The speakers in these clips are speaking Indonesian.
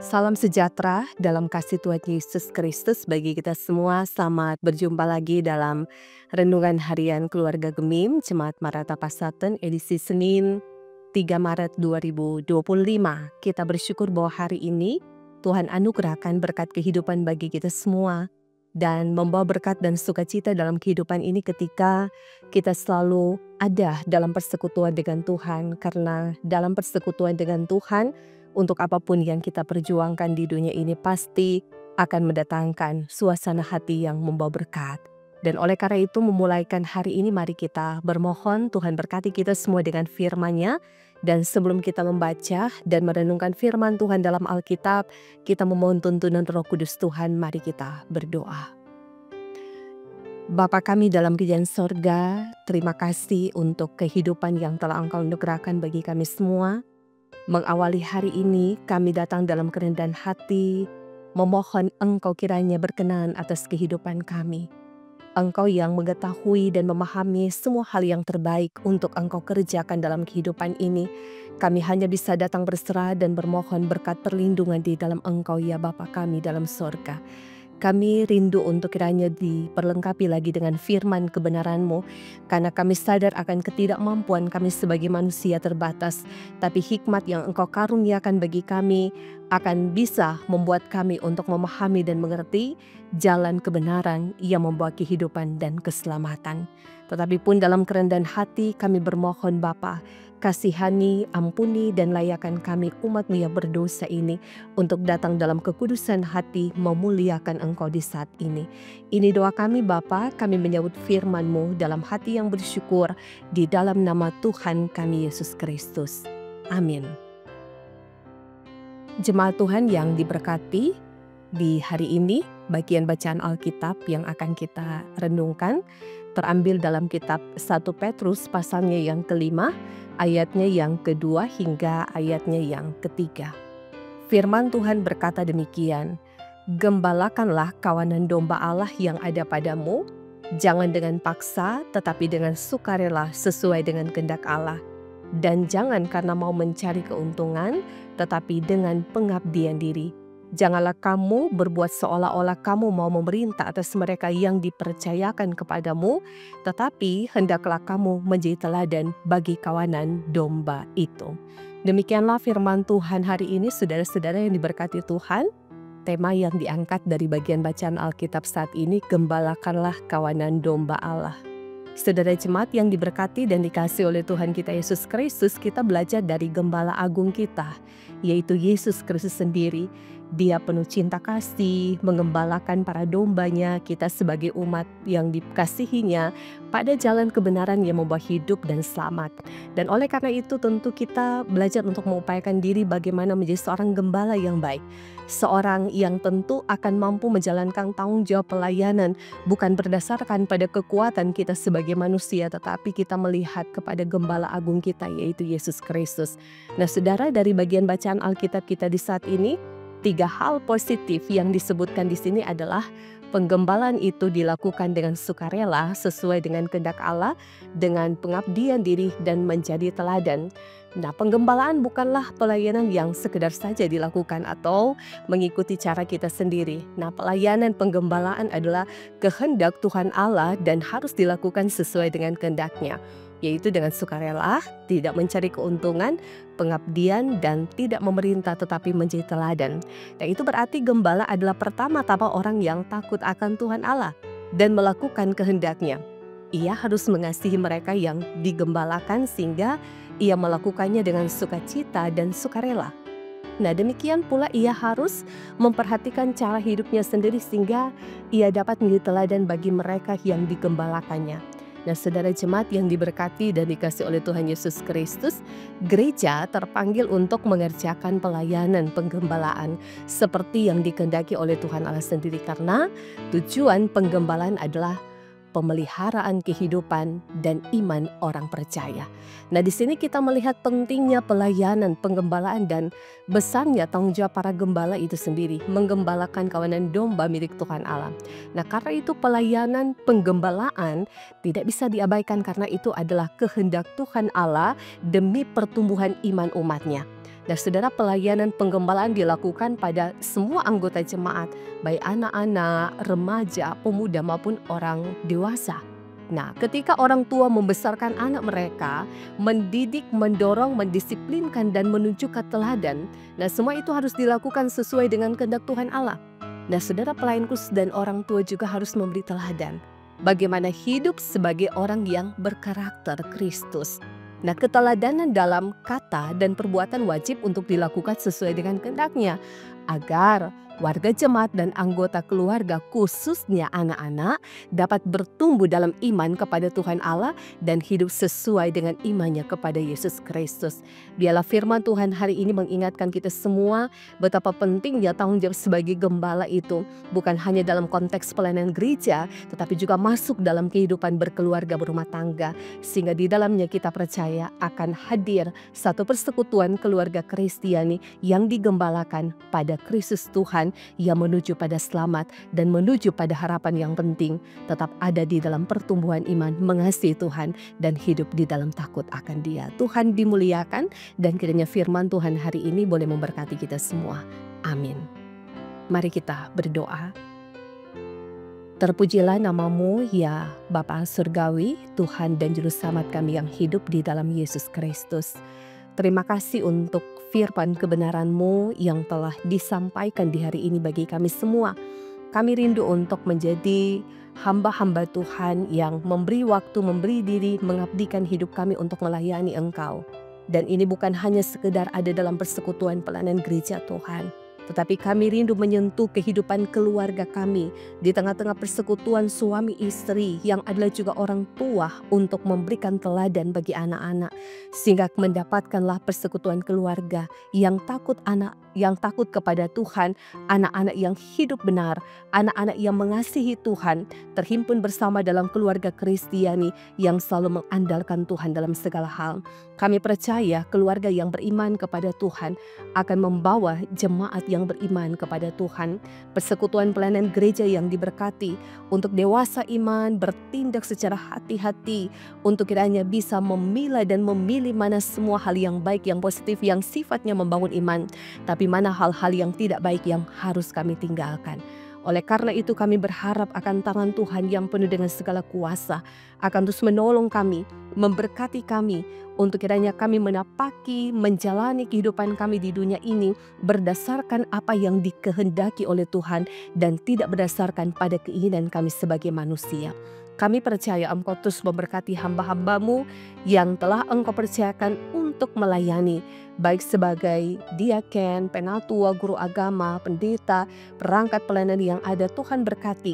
Salam sejahtera dalam kasih Tuhan Yesus Kristus bagi kita semua. Selamat berjumpa lagi dalam Renungan Harian Keluarga Gemim, Jemaat Maranatha Pasaten, edisi Senin 3 Maret 2025. Kita bersyukur bahwa hari ini Tuhan anugerahkan berkat kehidupan bagi kita semua dan membawa berkat dan sukacita dalam kehidupan ini ketika kita selalu ada dalam persekutuan dengan Tuhan. Karena dalam persekutuan dengan Tuhan, untuk apapun yang kita perjuangkan di dunia ini pasti akan mendatangkan suasana hati yang membawa berkat. Dan oleh karena itu memulaikan hari ini mari kita bermohon Tuhan berkati kita semua dengan firman-Nya. Dan sebelum kita membaca dan merenungkan firman Tuhan dalam Alkitab, kita memohon tuntunan Roh Kudus Tuhan. Mari kita berdoa. Bapa kami dalam kerajaan sorga, terima kasih untuk kehidupan yang telah Engkau anugerahkan bagi kami semua. Mengawali hari ini kami datang dalam kerendahan hati, memohon Engkau kiranya berkenan atas kehidupan kami. Engkau yang mengetahui dan memahami semua hal yang terbaik untuk Engkau kerjakan dalam kehidupan ini. Kami hanya bisa datang berserah dan bermohon berkat perlindungan di dalam Engkau ya Bapa kami dalam sorga. Kami rindu untuk kiranya diperlengkapi lagi dengan firman kebenaran-Mu, karena kami sadar akan ketidakmampuan kami sebagai manusia terbatas, tapi hikmat yang Engkau karuniakan bagi kami akan bisa membuat kami untuk memahami dan mengerti jalan kebenaran yang membawa kehidupan dan keselamatan. Tetapi pun dalam kerendahan hati kami bermohon Bapa, kasihani, ampuni, dan layakan kami umat-Mu yang berdosa ini untuk datang dalam kekudusan hati memuliakan Engkau di saat ini. Ini doa kami Bapa, kami menyambut firman-Mu dalam hati yang bersyukur di dalam nama Tuhan kami Yesus Kristus. Amin. Jemaat Tuhan yang diberkati, di hari ini bagian bacaan Alkitab yang akan kita renungkan terambil dalam kitab 1 Petrus pasalnya yang kelima, ayatnya yang kedua hingga ayatnya yang ketiga. Firman Tuhan berkata demikian, "Gembalakanlah kawanan domba Allah yang ada padamu, jangan dengan paksa tetapi dengan sukarela sesuai dengan kehendak Allah. Dan jangan karena mau mencari keuntungan tetapi dengan pengabdian diri. Janganlah kamu berbuat seolah-olah kamu mau memerintah atas mereka yang dipercayakan kepadamu, tetapi hendaklah kamu menjadi teladan bagi kawanan domba itu." Demikianlah firman Tuhan hari ini, saudara-saudara yang diberkati Tuhan. Tema yang diangkat dari bagian bacaan Alkitab saat ini, gembalakanlah kawanan domba Allah. Saudara jemaat yang diberkati dan dikasihi oleh Tuhan kita Yesus Kristus, kita belajar dari gembala agung kita, yaitu Yesus Kristus sendiri. Dia penuh cinta kasih, mengembalakan para dombanya, kita sebagai umat yang dikasihinya pada jalan kebenaran yang membawa hidup dan selamat. Dan oleh karena itu tentu kita belajar untuk mengupayakan diri bagaimana menjadi seorang gembala yang baik. Seorang yang tentu akan mampu menjalankan tanggung jawab pelayanan bukan berdasarkan pada kekuatan kita sebagai manusia, tetapi kita melihat kepada gembala agung kita yaitu Yesus Kristus. Nah saudara, dari bagian bacaan Alkitab kita di saat ini, 3 hal positif yang disebutkan di sini adalah penggembalaan itu dilakukan dengan sukarela sesuai dengan kehendak Allah, dengan pengabdian diri dan menjadi teladan. Nah, penggembalaan bukanlah pelayanan yang sekedar saja dilakukan atau mengikuti cara kita sendiri. Nah, pelayanan penggembalaan adalah kehendak Tuhan Allah dan harus dilakukan sesuai dengan kehendak-Nya, yaitu dengan sukarela, tidak mencari keuntungan, pengabdian, dan tidak memerintah tetapi menjadi teladan. Dan itu berarti gembala adalah pertama-tama orang yang takut akan Tuhan Allah dan melakukan kehendak-Nya. Ia harus mengasihi mereka yang digembalakan sehingga ia melakukannya dengan sukacita dan sukarela. Nah, demikian pula ia harus memperhatikan cara hidupnya sendiri sehingga ia dapat menjadi teladan bagi mereka yang digembalakannya. Nah, saudara jemaat yang diberkati dan dikasihi oleh Tuhan Yesus Kristus, gereja terpanggil untuk mengerjakan pelayanan penggembalaan seperti yang dikehendaki oleh Tuhan Allah sendiri, karena tujuan penggembalaan adalah pemeliharaan kehidupan dan iman orang percaya. Nah, di sini kita melihat pentingnya pelayanan penggembalaan dan besarnya tanggung jawab para gembala itu sendiri, menggembalakan kawanan domba milik Tuhan Allah. Nah, karena itu pelayanan penggembalaan tidak bisa diabaikan karena itu adalah kehendak Tuhan Allah demi pertumbuhan iman umatnya. Dan saudara, pelayanan penggembalaan dilakukan pada semua anggota jemaat, baik anak-anak, remaja, pemuda maupun orang dewasa. Nah, ketika orang tua membesarkan anak mereka, mendidik, mendorong, mendisiplinkan, dan menunjukkan teladan, nah semua itu harus dilakukan sesuai dengan kehendak Tuhan Allah. Nah, saudara, pelayan khusus dan orang tua juga harus memberi teladan bagaimana hidup sebagai orang yang berkarakter Kristus. Nah, keteladanan dalam kata dan perbuatan wajib untuk dilakukan sesuai dengan kehendaknya, agar warga jemaat dan anggota keluarga, khususnya anak-anak, dapat bertumbuh dalam iman kepada Tuhan Allah dan hidup sesuai dengan imannya kepada Yesus Kristus. Biarlah firman Tuhan hari ini mengingatkan kita semua betapa pentingnya tanggung jawab sebagai gembala itu, bukan hanya dalam konteks pelayanan gereja, tetapi juga masuk dalam kehidupan berkeluarga, berumah tangga, sehingga di dalamnya kita percaya akan hadir satu persekutuan keluarga Kristiani yang digembalakan pada Kristus Tuhan, yang menuju pada selamat dan menuju pada harapan yang penting, tetap ada di dalam pertumbuhan iman, mengasihi Tuhan dan hidup di dalam takut akan Dia. Tuhan dimuliakan dan kiranya firman Tuhan hari ini boleh memberkati kita semua. Amin. Mari kita berdoa. Terpujilah namamu ya Bapa Surgawi, Tuhan dan Juru Selamat kami yang hidup di dalam Yesus Kristus. Terima kasih untuk firman kebenaran-Mu yang telah disampaikan di hari ini bagi kami semua. Kami rindu untuk menjadi hamba-hamba Tuhan yang memberi waktu, memberi diri, mengabdikan hidup kami untuk melayani Engkau. Dan ini bukan hanya sekedar ada dalam persekutuan pelayanan gereja Tuhan, tetapi kami rindu menyentuh kehidupan keluarga kami di tengah-tengah persekutuan suami istri yang adalah juga orang tua untuk memberikan teladan bagi anak-anak, sehingga mendapatkanlah persekutuan keluarga yang takut kepada Tuhan, anak-anak yang hidup benar, anak-anak yang mengasihi Tuhan, terhimpun bersama dalam keluarga Kristiani yang selalu mengandalkan Tuhan dalam segala hal. Kami percaya keluarga yang beriman kepada Tuhan akan membawa jemaat yang beriman kepada Tuhan, persekutuan pelayanan gereja yang diberkati untuk dewasa iman bertindak secara hati-hati untuk kiranya bisa memilah dan memilih mana semua hal yang baik, yang positif, yang sifatnya membangun iman, tapi mana hal-hal yang tidak baik yang harus kami tinggalkan. Oleh karena itu kami berharap akan tangan Tuhan yang penuh dengan segala kuasa akan terus menolong kami, memberkati kami, untuk kiranya kami menapaki, menjalani kehidupan kami di dunia ini berdasarkan apa yang dikehendaki oleh Tuhan dan tidak berdasarkan pada keinginan kami sebagai manusia. Kami percaya Engkau terus memberkati hamba-hamba-Mu yang telah Engkau percayakan untuk melayani, baik sebagai diaken, penatua, guru agama, pendeta, perangkat pelayanan yang ada. Tuhan berkati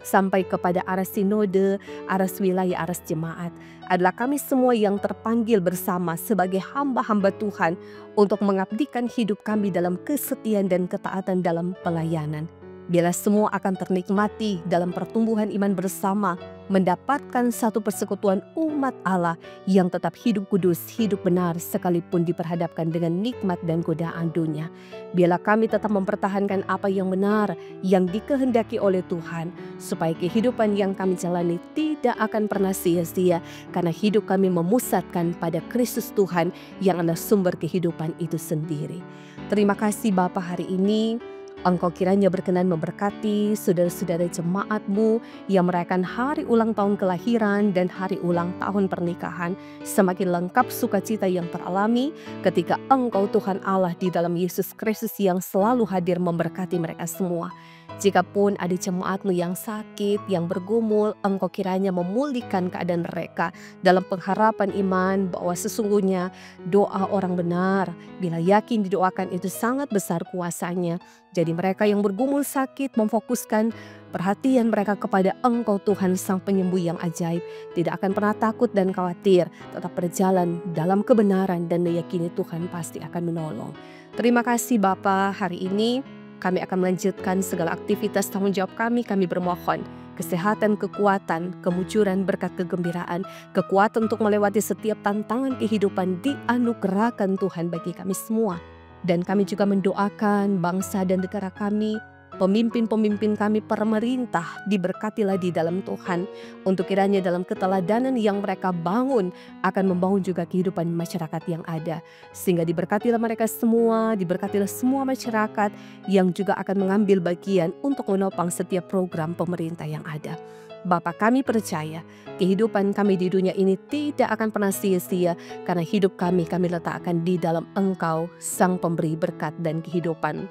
sampai kepada aras sinode, aras wilayah, aras jemaat. Adalah kami semua yang terpanggil bersama sebagai hamba-hamba Tuhan untuk mengabdikan hidup kami dalam kesetiaan dan ketaatan dalam pelayanan. Biarlah semua akan ternikmati dalam pertumbuhan iman bersama, mendapatkan satu persekutuan umat Allah yang tetap hidup kudus, hidup benar, sekalipun diperhadapkan dengan nikmat dan godaan dunia. Biarlah kami tetap mempertahankan apa yang benar, yang dikehendaki oleh Tuhan, supaya kehidupan yang kami jalani tidak akan pernah sia-sia, karena hidup kami memusatkan pada Kristus Tuhan yang adalah sumber kehidupan itu sendiri. Terima kasih Bapa, hari ini Engkau kiranya berkenan memberkati saudara-saudara jemaat-Mu yang merayakan hari ulang tahun kelahiran dan hari ulang tahun pernikahan. Semakin lengkap sukacita yang teralami ketika Engkau Tuhan Allah di dalam Yesus Kristus yang selalu hadir memberkati mereka semua. Jikapun ada jemaat-Mu yang sakit, yang bergumul, Engkau kiranya memulihkan keadaan mereka dalam pengharapan iman bahwa sesungguhnya doa orang benar, bila yakin didoakan, itu sangat besar kuasanya. Jadi mereka yang bergumul sakit memfokuskan perhatian mereka kepada Engkau Tuhan Sang Penyembuh yang ajaib. Tidak akan pernah takut dan khawatir, tetap berjalan dalam kebenaran dan meyakini Tuhan pasti akan menolong. Terima kasih Bapa, hari ini kami akan melanjutkan segala aktivitas tanggung jawab kami. Kami bermohon kesehatan, kekuatan, kemujuran, berkat kegembiraan, kekuatan untuk melewati setiap tantangan kehidupan dianugerahkan Tuhan bagi kami semua. Dan kami juga mendoakan bangsa dan negara kami Pemimpin-pemimpin kami, pemerintah, diberkatilah di dalam Tuhan. Untuk kiranya dalam keteladanan yang mereka bangun, akan membangun juga kehidupan masyarakat yang ada. Sehingga diberkatilah mereka semua, diberkatilah semua masyarakat yang juga akan mengambil bagian untuk menopang setiap program pemerintah yang ada. Bapa, kami percaya kehidupan kami di dunia ini tidak akan pernah sia-sia, karena hidup kami letakkan di dalam Engkau, Sang Pemberi berkat dan kehidupan.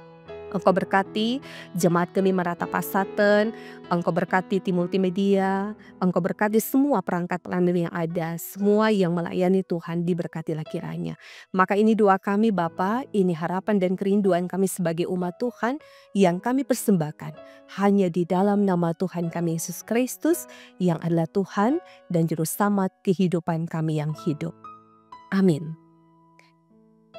Engkau berkati jemaat kami Maranatha Pasaten, Engkau berkati tim multimedia, Engkau berkati semua perangkat pelayanan yang ada, semua yang melayani Tuhan, diberkatilah kiranya. Maka ini doa kami Bapa, ini harapan dan kerinduan kami sebagai umat Tuhan yang kami persembahkan hanya di dalam nama Tuhan kami Yesus Kristus yang adalah Tuhan dan Juru Selamat kehidupan kami yang hidup. Amin.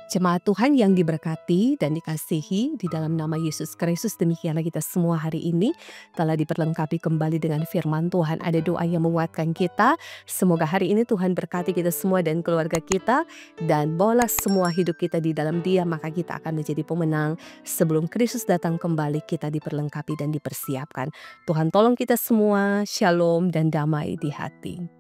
Jemaat Tuhan yang diberkati dan dikasihi di dalam nama Yesus Kristus, demikianlah kita semua hari ini telah diperlengkapi kembali dengan firman Tuhan. Ada doa yang menguatkan kita. Semoga hari ini Tuhan berkati kita semua dan keluarga kita, dan bawalah semua hidup kita di dalam Dia, maka kita akan menjadi pemenang. Sebelum Kristus datang kembali, kita diperlengkapi dan dipersiapkan. Tuhan tolong kita semua, shalom dan damai di hati.